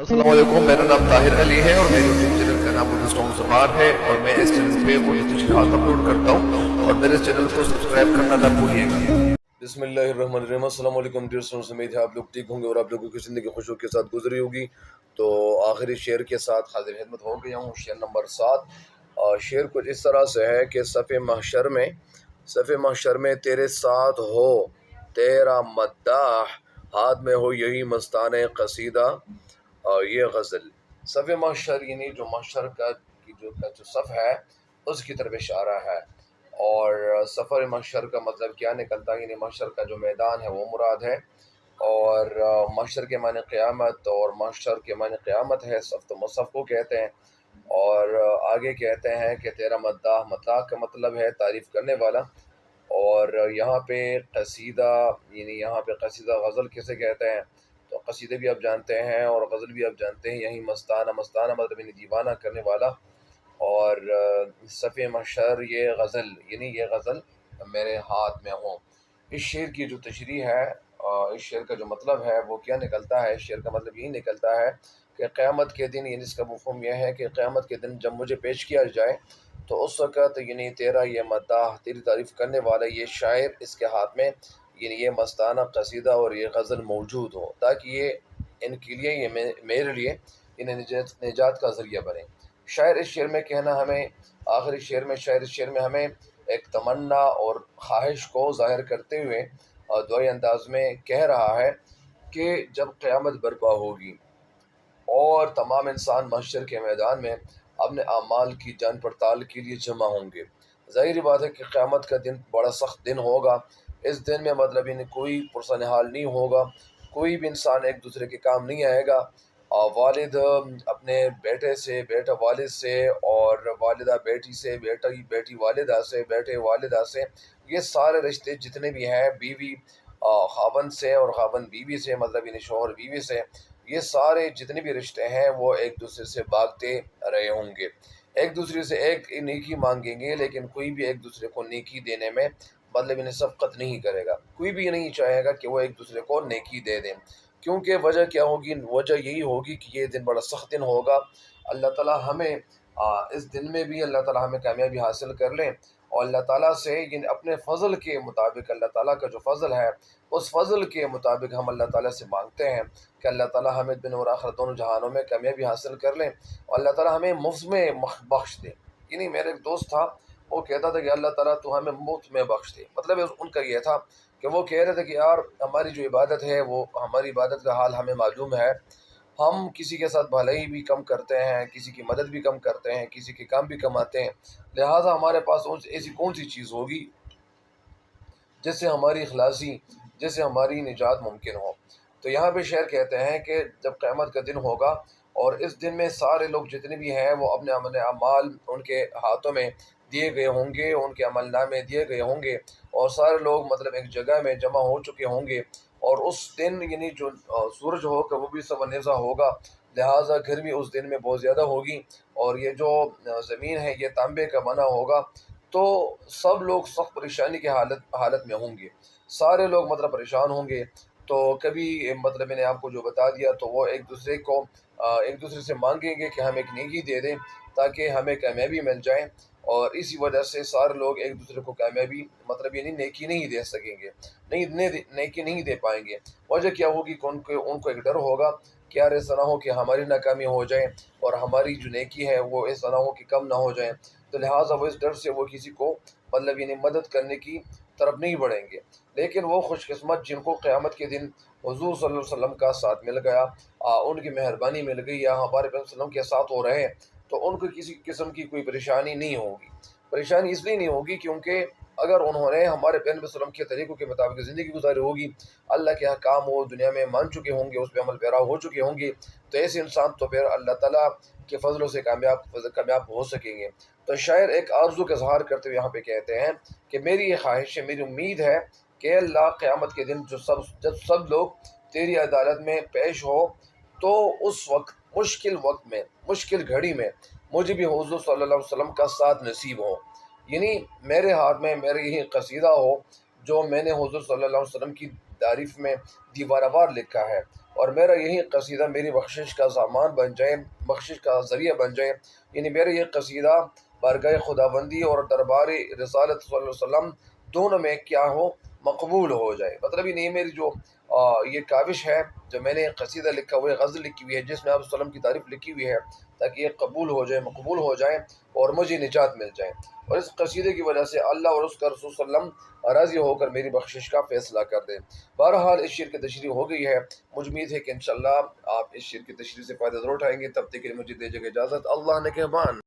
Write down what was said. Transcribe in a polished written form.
अस्सलाम वालेकुम, मेरा नाम ताहिर अली है और मेरे यूट्यूब चैनल का नाम उर्दू सॉन्ग ज़ुबान है और मैं इस चैनल पे उर्दू तशरीहात अपलोड करता हूँ और मेरे चैनल को सब्सक्राइब करना ना भूलिएगा। बिस्मिल्लाहिर्रहमानिर्रहीम। अस्सलाम वालेकुम डियर स्टूडेंट्स, उम्मीद है आप लोग ठीक होंगे और आप लोगों की ज़िंदगी खुशियों के साथ गुजरी होगी। तो आखिरी शेर के साथ हाजिर खिदमत हो गया हूँ, शेर नंबर 7। शेर कुछ इस तरह से है कि सफ़े महशर में तेरे साथ हो तेरा मद्दाह, हाथ में हो यही मस्ताने कसीदा। ये गज़ल सफ़े महशर यानी जो महशर का जो सफ़ है उसकी तरफ इशारा है। और सफ़र महशर का मतलब क्या निकलता है, यानी महशर का जो मैदान है वो मुराद है। और महशर के माने क़यामत और महशर के माने क़यामत है, सफ़ तो मुसफ़ को कहते हैं। और आगे कहते हैं कि तेरा मद्दाह का मतलब है तारीफ़ करने वाला। और यहाँ पे कसीदा यानी यहाँ पे कसीदा गज़ल किसे कहते हैं, तो कसीदे भी आप जानते हैं और गज़ल भी आप जानते हैं। यही मस्ताना मतलब यानी दीवाना करने वाला। और सफ़े महशर ये गज़ल यानी ये गज़ल मेरे हाथ में हो। इस शेर की जो तशरीह है, इस शेर का जो मतलब है वो क्या निकलता है, शेर का मतलब यही निकलता है कि क़यामत के दिन यानी इसका मफ़हूम यह है कि क़यामत के दिन जब मुझे पेश किया जाए तो उस वक़्त यानी तेरा ये मद्दाह, तेरी तारीफ़ करने वाला ये शायर, इसके हाथ में यानी ये मस्ताना कसीदा और ये गज़ल मौजूद हो, ताकि ये इनके लिए ये मेरे लिए इन्हें निजात का ज़रिया बने। शायर इस शेर में कहना हमें आखिरी शेर में शायर इस शेर में हमें एक तमन्ना और ख्वाहिश को ज़ाहिर करते हुए दुआई अंदाज में कह रहा है कि जब क़यामत बर्पा होगी और तमाम इंसान महशर के मैदान में अपने अमाल की जान पड़ताल के लिए जमा होंगे। ज़ाहिर बात है कि क़यामत का दिन बड़ा सख्त दिन होगा। इस दिन में मतलब यानी कोई पुरसन हाल नहीं होगा, कोई भी इंसान एक दूसरे के काम नहीं आएगा। वालिद अपने बेटे से, बेटा वालिद से, और वालिदा बेटी से, बेटी वालिदा से, बेटे वालिदा से, ये सारे रिश्ते जितने भी हैं, बीवी खावंद से और खावंद बीवी से, मतलब यानी शौहर बीवी से, ये सारे जितने भी रिश्ते हैं वो एक दूसरे से भागते रहे होंगे। एक दूसरे से एक नेकी मांगेंगे, लेकिन कोई भी एक दूसरे को नेकी देने में मतलब इन्हें शफ़क़त नहीं करेगा। कोई भी ये नहीं चाहेगा कि वो एक दूसरे को नेकी दे दें, क्योंकि वजह क्या होगी, वजह यही होगी कि ये दिन बड़ा सख्त दिन होगा। अल्लाह ताला हमें इस दिन में भी अल्लाह ताला हमें कामयाबी हासिल कर लें। और अल्लाह ताला से ये अपने फ़ज़ल के मुताबिक, अल्लाह ताला का जो फ़ज़ल है उस फ़ज़ल के मुताबिक हम अल्लाह ताला से मांगते हैं कि अल्लाह ताला हमें दुनिया और आखिरत दोनों जहानों में कामयाबी हासिल कर लें और अल्लाह ताला हमें मुफ्त में बख्श दे। यानी मेरा एक दोस्त था, वो कहता था कि अल्लाह ताला तू हमें मुफ्त में बख्श दे। मतलब उनका ये था कि वो कह रहे थे कि यार हमारी जो इबादत है, वो हमारी इबादत का हाल हमें मालूम है, हम किसी के साथ भलाई भी कम करते हैं, किसी की मदद भी कम करते हैं, किसी के काम भी कम आते हैं, लिहाजा हमारे पास ऐसी कौन सी चीज़ होगी जिससे हमारी इखलासी, जिससे हमारी निजात मुमकिन हो। तो यहाँ पे शेर कहते हैं कि जब क़यामत का दिन होगा और इस दिन में सारे लोग जितने भी हैं वो अपने अपने अमाल उनके हाथों में दिए गए होंगे, उनके अमलनामे दिए गए होंगे और सारे लोग मतलब एक जगह में जमा हो चुके होंगे। और उस दिन यानी जो सूरज होगा वो भी सवनेज़ा होगा, लिहाजा गर्मी उस दिन में बहुत ज़्यादा होगी। और ये जो ज़मीन है ये तांबे का बना होगा, तो सब लोग सख्त परेशानी की हालत में होंगे, सारे लोग मतलब परेशान होंगे। तो कभी मतलब मैंने आपको जो बता दिया, तो वो एक दूसरे से मांगेंगे कि हम एक नेकी दे दें ताकि हमें कामयाबी मिल जाए। और इसी वजह से सारे लोग एक दूसरे को कामयाबी मतलब यानी नेकी नहीं दे सकेंगे, नेकी नहीं दे पाएंगे। वजह क्या होगी कि उनको उनको एक डर होगा कि यार ऐसा ना हो कि हमारी नाकामी हो जाए और हमारी जो नेकी है वो ऐसा ना हो कि कम ना हो जाए। तो लिहाजा वो इस डर से वो किसी को मतलब यानी मदद करने की तरफ नहीं बढ़ेंगे। लेकिन वो खुशकिस्मत जिनको क़यामत के दिन हुज़ूर सल्लल्लाहु अलैहि वसल्लम का साथ मिल गया, उनकी मेहरबानी मिल गई या हमारे पैगम्बर सल्लल्लाहु अलैहि वसल्लम के साथ हो रहे हैं, तो उनको किसी किस्म की कोई परेशानी नहीं होगी। परेशानी इसलिए नहीं होगी क्योंकि अगर उन्होंने हमारे पैगम्बर सल्लल्लाहु अलैहि वसल्लम के तरीक़ों के मुताबिक ज़िंदगी गुजारी होगी, अल्लाह के अहकाम वो दुनिया में मान चुके होंगे, उस पे अमल पैरा हो चुके होंगे, तो ऐसे इंसान तो फिर अल्लाह ताला के फ़ज़लों से कामयाब हो सकेंगे। तो शायर एक आरज़ू का इज़हार करते हुए यहाँ पे कहते हैं कि मेरी ये ख्वाहिश है, मेरी उम्मीद है कि अल्लाह क़यामत के दिन जब सब लोग तेरी अदालत में पेश हो, तो उस वक्त में, मुश्किल घड़ी में मुझे भी हुज़ूर सल्लल्लाहु अलैहि वसल्लम का साथ नसीब हो। यानी मेरे हाथ में मेरा यही कसीदा हो जो मैंने हुज़ूर सल्लल्लाहु अलैहि वसल्लम की تعریف میں دیوارہ لکھا ہے، اور میرا یہی قصیدہ میری بخشش کا سامان بن جائے، بخشش کا ذریعہ بن جائے، یعنی میرا یہ قصیدہ بارگاہ خداوندی اور دربار رسالت صلی اللہ علیہ وسلم دونوں میں کیا ہو، مقبول ہو جائے۔ مطلب یہ نہیں، میری جو یہ کاوش ہے، جو میں نے قصیدہ لکھا ہوئے، غزل لکھی ہوئی ہے جس میں آپ وسلم کی تعریف لکھی ہوئی ہے، تاکہ یہ قبول ہو جائے، مقبول ہو جائے اور مجھے نجات مل جائے، اور اس قصیدے کی وجہ سے اللہ اور اس کا رسول صلی اللہ علیہ وسلم راضی ہو کر میری بخشش کا فیصلہ کر دیں۔ بہرحال اس شعر کی تشریح ہو گئی ہے، مجھ امید ہے کہ انشاءاللہ آپ اس شعر کی تشریح سے فائدہ ضرور اٹھائیں گے۔ تب تک کے لیے مجھے دیجیے گا اجازت، اللہ نگہبان۔